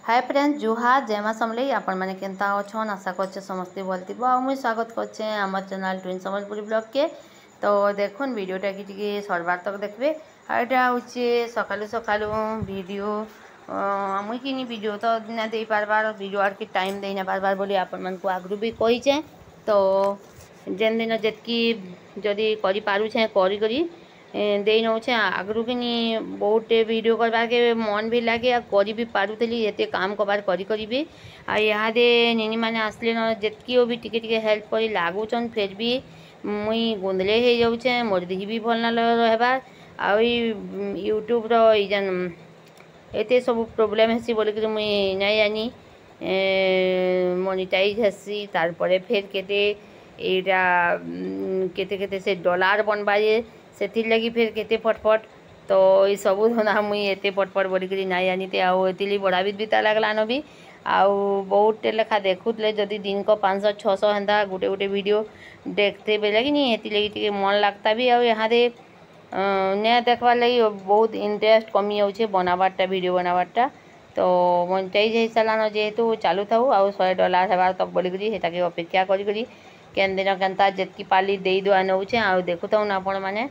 Hi friends जुहार जय मां समलेई आपण मैंने केनता अच्छन आशा करछे समस्ते भल थी मुई स्वागत करछे आम चैनल ट्विन सम्बलपुरी ब्लॉग के। तो देखुन वीडियोटा कि सरबार तक देखबे। आटा होचे सकालू सकालू वीडियो मुई कि वीडियो तो ना दे पारबार वीडियो आर की टाइम दे ना पारबार बोली आपण मन को आगरू भी कहीचे। तो जेन दिन जेतकी जदि करि पारुछे करी करी दे नौछे आगरू कि बहुत वीडियो करवा के मन भी लगे आ करी भी पारुथली एते काम कबार करी करी भी आ इहादे निनी माने आसले न जेतकी भी टिके टिके हेल्प करी लागुचन फिर भी मुई गुंदले हो जाऊे मोर देह भी भल ना रहबार आ यूट्यूब रो जन एते सब प्रोब्लेम हेसी बोलिक मुई नहीं जानी मोनिटाइज हेसी तार परे फिर केते एटा केते केते से डॉलर बनबाए सेथिर लगी फिर केते फटफट। तो ये सबू धंदा मुई एते फटफट बोलिक नहीं जानी आउ एतिली बड़ा बीता लगला न भी आउ बहुत लेखा देखुले जदि दिन को 500-600 हेन्ता गोटे गोटे वीडियो देखते बेले कि नहीं हेती लगी टिके मन लगता भी आउ यहाँ दे ने देखबार लगी बहुत इंटरेस्ट कमी जाऊे बनाबारटा वीडियो बनाबारटा। तो मोनेटाइज हो सारा न जेहेतु चालू थाऊ आउ $100 हेबार तब बोलिक हेताके अपेक्षा करी केन दिन केनता जेतकी पाली दे दुआ नौचे आउ देखुथाऊ ना आपण माने।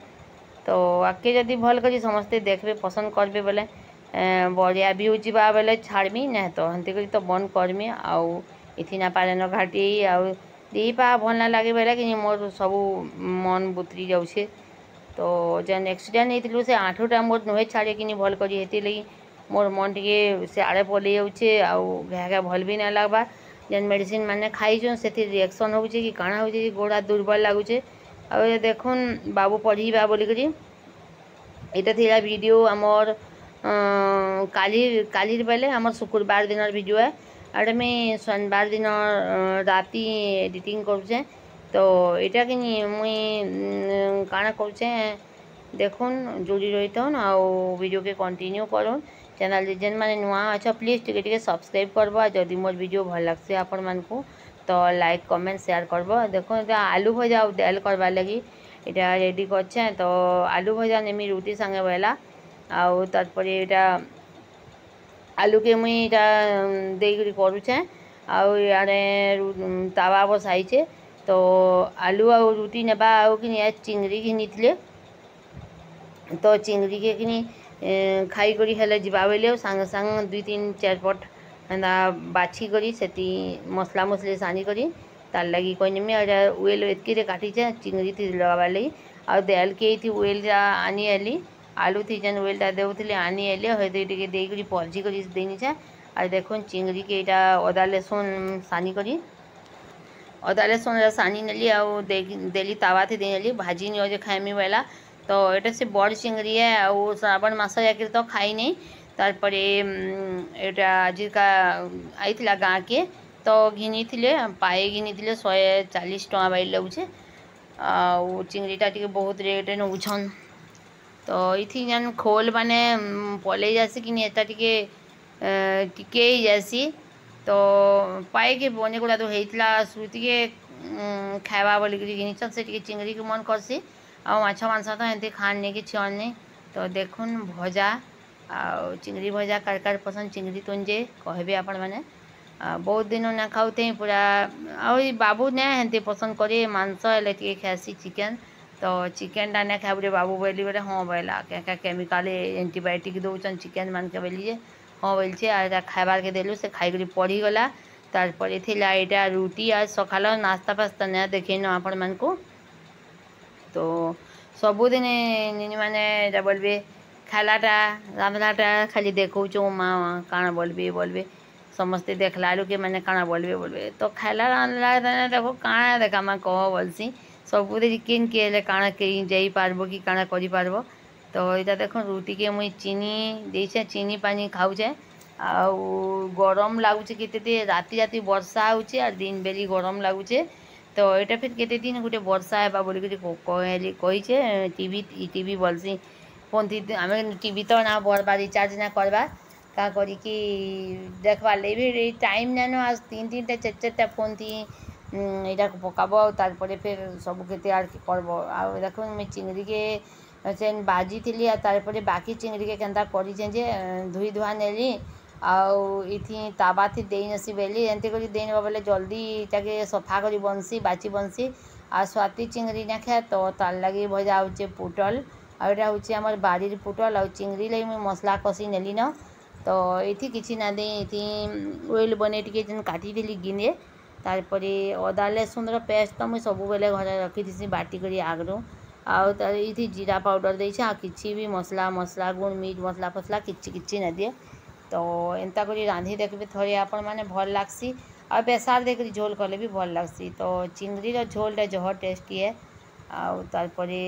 तो आगे जदि भल करी समस्ते देखबे पसंद करबे बोले बढ़िया व्यू जावा बेले छाड़मी ना तो हंती करी तो बंद करमी आउ इथि ना पारे न घाटी आउ दी पा भल ना लगे बेले कि मोर सबू मन बुतरी जाऊे। तो जेन एक्सीडेंट होती से 8टा मोर नुहे छाड़े कि भल करी हेती लगी मोर मन टे से आड़े पलि जाऊे आउ घा भल भी ना लगबार जेन मेडिसिन माने खाईछन से रिएक्शन होचे कि काଣା होचे कि गोड़ हाथ दुर्बल लगुचे। आ देखुन बाबू पढ़ीबा बोलिक एटा थिला वीडियो आमर काली बेले आमर शुक्रवार दिन वीडियो है आटे मैं शनिवार दिन राति एडिटिंग करुचे। तो यहाँ कि मुई काଣା करुचे देखुन जोड़ी रही था आउ वीडियो के कंटिन्यू करूँ चैनल जेन माने नुआ अच्छा प्लीज टिके सब्सक्राइब करबो जदि मोर वीडियो भल लगसे आपण मन को तो लाइक कमेंट शेयर करबो। देखो आलू भजा और दाल करवा लगी इटा रेडी करछे। तो आलू भजा नेमी रुटी संगे बेला आउ तारपरे इटा आलू के मुई इटा देकरी करुछे आउ यारे तावा बसाइछे। तो आलू आउ रुटी नेबा आउ कि चिंगड़ी घिनीथिले तो चिंगड़ी के कि खाई करी हेले जीवा बेले सांगे सांग 2-3-4 पट एंदा बाछी करी सेती मसला मसली सानी करी तार लगी कोई नेमी उएल एतकी काटीचे चिंगड़ी थी लगाबार लगी आ दाल के थी उएल आनी एली आलू थी जेन उएलटा देउथिले आनी एली हेते टिके देकरी पलजी करी देनीचे। आ देखुन चिंगड़ी के इटा अदा लहसुन सानी करी अदा लहसुन सानी नेली आउ देली तावा थी देली भाजी नहीं जे खाएमी बेला। तो एटा से बड़ चिंगड़ी है आउ श्रावण मास जाकर तो खाई नहीं तारपरे एटा आजिका आईथिला गाँ के तो घिनी थिले पाए घिनी थिले 140 टଙ୍କା बाई लौचे आउ चिंगड़ीटा टिके बहुत रेट नौछन। तो इथि जन खोल माने पले जासी कि एटा टिके टिके जासी तो पाए के बने गुड़ा तो हेतला श्रुति के खावा बोलिक घिनीचन से टिके चिंगड़ी के मन करसी आ माछ मांस तो एंती खान नहीं कि छन नहीं। तो देखुन भजा आ चिंगड़ी भजा कार पसंद चिंगड़ी तुंजे कहबे आपण माने बहुत दिन ना खाऊते पूरा आ बाबू ने हेंती पसंद करे मांस हेले टिके खासी चिकेन। तो चिकेन टा ना खाबे बाबू बोली बोले हाँ बोला क्या केमिकल एंटीबायोटिक दौन चिकेन मान के बोली हाँ बोलछे आ खाबार के देलु से खाई करी पड़ी गला तारपरे थिला एटा रुटी आज सकाल नास्ता पास्ता ना देखे न आपण मान को। तो सबुदिन निनी माने बोलबे खालाटा रांधलाटा खाली देखो माँ काଣା बोलबे समस्ते देखला लु के मैंने काଣା बोलबे तो खाला रांधला देखो काଣା देखा मैं कह बोलसी सबुदिन किन के काଣା कहीं जाई पारबो कि काଣା करि पारबो। तो इटा देखो रुटी के मुई चीनी देछे चीनी पानी खाऊचे आउ गरम लागुचे केते राति राति वर्षा होचे और दिन बेली गरम लागुचे। तो यहाँ फिर केते दिन गोटे वर्षा है बोलिक कहली कहीचे टीवी बोलसी फोन थी आम टीवी तो ना भरबार रिचार्ज ना करबार का करी कि देखबार लगे टाइम नानो आज 3-3टा 4-4टा फोन थी यहाँ पकाब तारपरे फिर सब केते आर करब आ देखो मैं चिंगड़ी के बाजी थी तारपरे बाकी चिंगड़ी के केनता करी जे धुई धुआ नेली आउ इथि तावा थी देई नसी बेली एंती करी देई नबा बेले जल्दी इटाके सफा करी बनसी बाची बनसी। आ स्वाति चिंगरी ना खाए तो तार लगी भजा होचे पुटल आ एटा होचे हमर बाड़ीर पुटल आ चिंगरी लई मैं मसला कसी नेली न। तो इथि किछि ना दे इथि ऑयल बने टिके जन काटी देली गिने तारपरे अदा लहसुन पेस्ट तो मुझे सब बेले घरे रखी बाटी करी आगरू आउ तार इथि जीरा पाउडर देछे आ किछि भी मसला मसला गुण मीट मसला फसला किछि ना दिए। तो एंता करी रांधी देखबे थोड़े आपण माने भल लागसी और बेसार देकरी झोल कले भी भल लागसी। तो चिंगरीर झोलटा जह टेस्टी है आउ तारपरे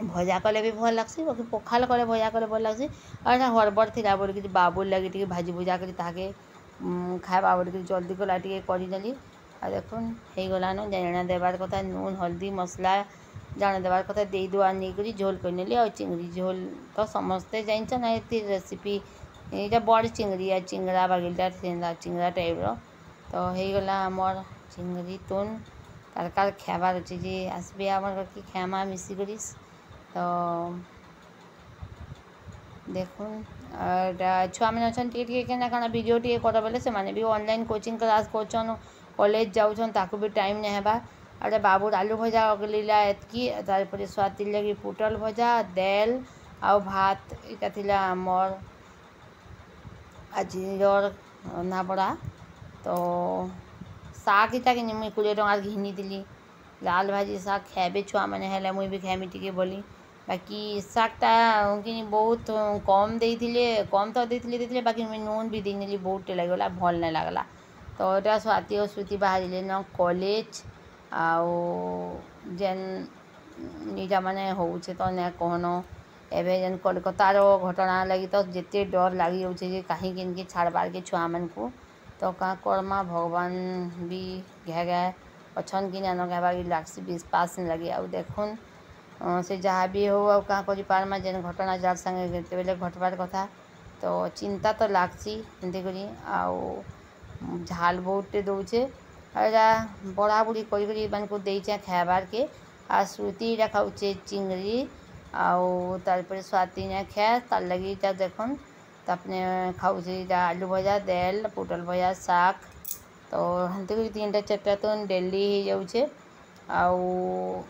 भजा कले भी भल लागसी बाकी पखाल कले भजा कले भल लागसी। और हड़बड़ थिला बोलिकी बाबुल लगी टिके भाजी भुजा करी ताके खाएबा बोलिकी जल्दी गला टिके करिनेली। आ देखुन हो गलान जाना देवार कथा नून हल्दी मसला जाना देवार कथा दे दुआ नहीं झोल करनेली। और चिंगरी झोल तो समस्ते जानछन ये रेसिपी यहाँ बड़ चिंगरी आ चिंगड़ा बागिलटा चिंगड़ा टाइप तो हो गला आमर चिंगरी तुन कार खाबार अच्छे जे आसबे आमर कि खामा मिसिकरी। तो देखुन छुआ मैंने अच्छा टे केना काना वीडियो टे कर बेले से माने भी ऑनलाइन कोचिंग क्लास करछन कॉलेज जाउछन ताकू भी टाइम नहीं हेबा। अरे बाबूर आलू भजा अगलीला एतकी तारपरे स्वाति लगी पुटल भजा दाल आ भात इटा थिला आमर आजिर रंधा बड़ा। तो शाग इटा कि मुई 20 टंकार घिनी दिली लाल भाजी शाग खाबे छुआ मैंने हेले मुई भी खाइमी टिके बोली बाकी शागटा कि बहुत कम देइथिले कम तो देइथिले बाकी मुई नून भी देनेली बहुत टे लागला भल नहीं लागला। तो एटा स्वाति और श्रुति बाहरिले न कॉलेज आउ जेन इटा माने होउछे तो ने कहनो एबे जेन कोलकातार घटना लगी तो जिते डर लगी होचे कहीं किनके छाड़बार के छुआ मन को। तो का कर्मा भगवान भी घे गए अच्छन कि न गहबार लागसी विश्वास नहीं लगे। आउ देखुन से जहाँ भी हो आ क्या करी पारमा जेन घटना जार संगे बेले घटबार कथा तो चिंता तो लागसी एंती करी आउ झाल बहुत टे दौचे एरा बड़ा बुढ़ी करी को देचे खाबार के। आ श्रुति खाऊे चिंगरी आउ तारपरे स्वाति ने खाए तार लगी देखुन तो अपने खाऊे आलू भजा दाल पुटल भजा शाग। तो हेमती करी 3टा 4टा तो डेली हो जाऊे आउ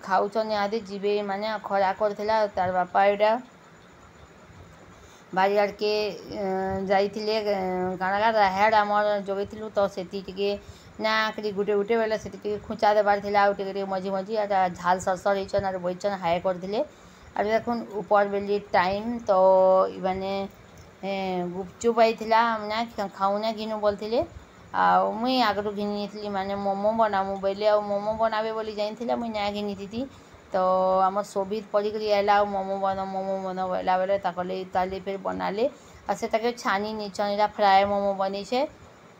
खाऊन यहाँ जीवे माने खरा करथिला तार बापा एटा बाड़ी आड़ के जाइथिले काणा राहेड़ आमर जोगेथिलु तो सेती टिके ना करी गुटे गुटे बेले सेती टिके खुचा देबार थिला आउ टिके मझी मझी आ झाल सरसर होइछन आर बइछन हाय करथिले। और देखुन ऊपर बेली टाइम तो इबाने गुपचुप आइथिला ना खाऊना घिनु बोलथिले आ मुई आगरू घिनी माने मोमो बनामु बेले आ मोमो बनाबे बोली जाइथिला मुई ना घिनी थी। तो आम सोभित पड़ी आला मोमो बना बोला बेले ताले फिर बनाले आ से छानी नीचन फ्राए मोमो बनी छे।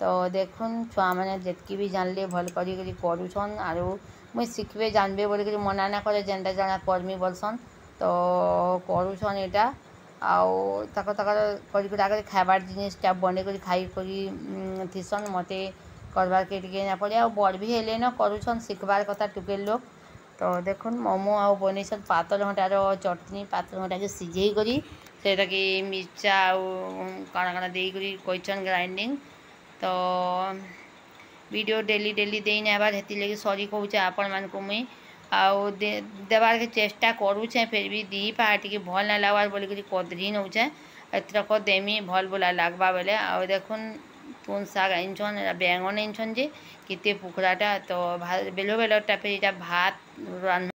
तो देखुन छुआ मैंने जितकी भी जानले भल करी करूछन आर मुई शिखबे जानबे बोलिक मना ना करे जेनटा जाना कर्मी बोलसन। तो करूछन एटा आउ ताकर आगे खाबार जिनिसटा बने कर खाई करी थीसन मते करबार के टिके ना पड़े आ बड़ भी हेले न करूछन शिखबार कथा टुकेल लोग। तो देखुन मोमो आउ बनईसन पातल घंटार चटनी पातल घंटा के सिझे करी सेटा के मिर्चा आउ काना काना दे करी कोइछन ग्राइंडिंग। तो वीडियो डेली डेली दे नाबार हेती लगी सॉरी कहूचे आपण मान को मुई आउ देवार के चेष्टा करूचे फिर भी दी पार्टी के भल ना लगवार बोली करी कदरी नौचे एथरक देमी भल बोला लागबा बेले। आउ देखुन तुन शाग आनछन बैंगन आनछन जे केते पुखराटा तो बेलो बेलोटा फिर भात रान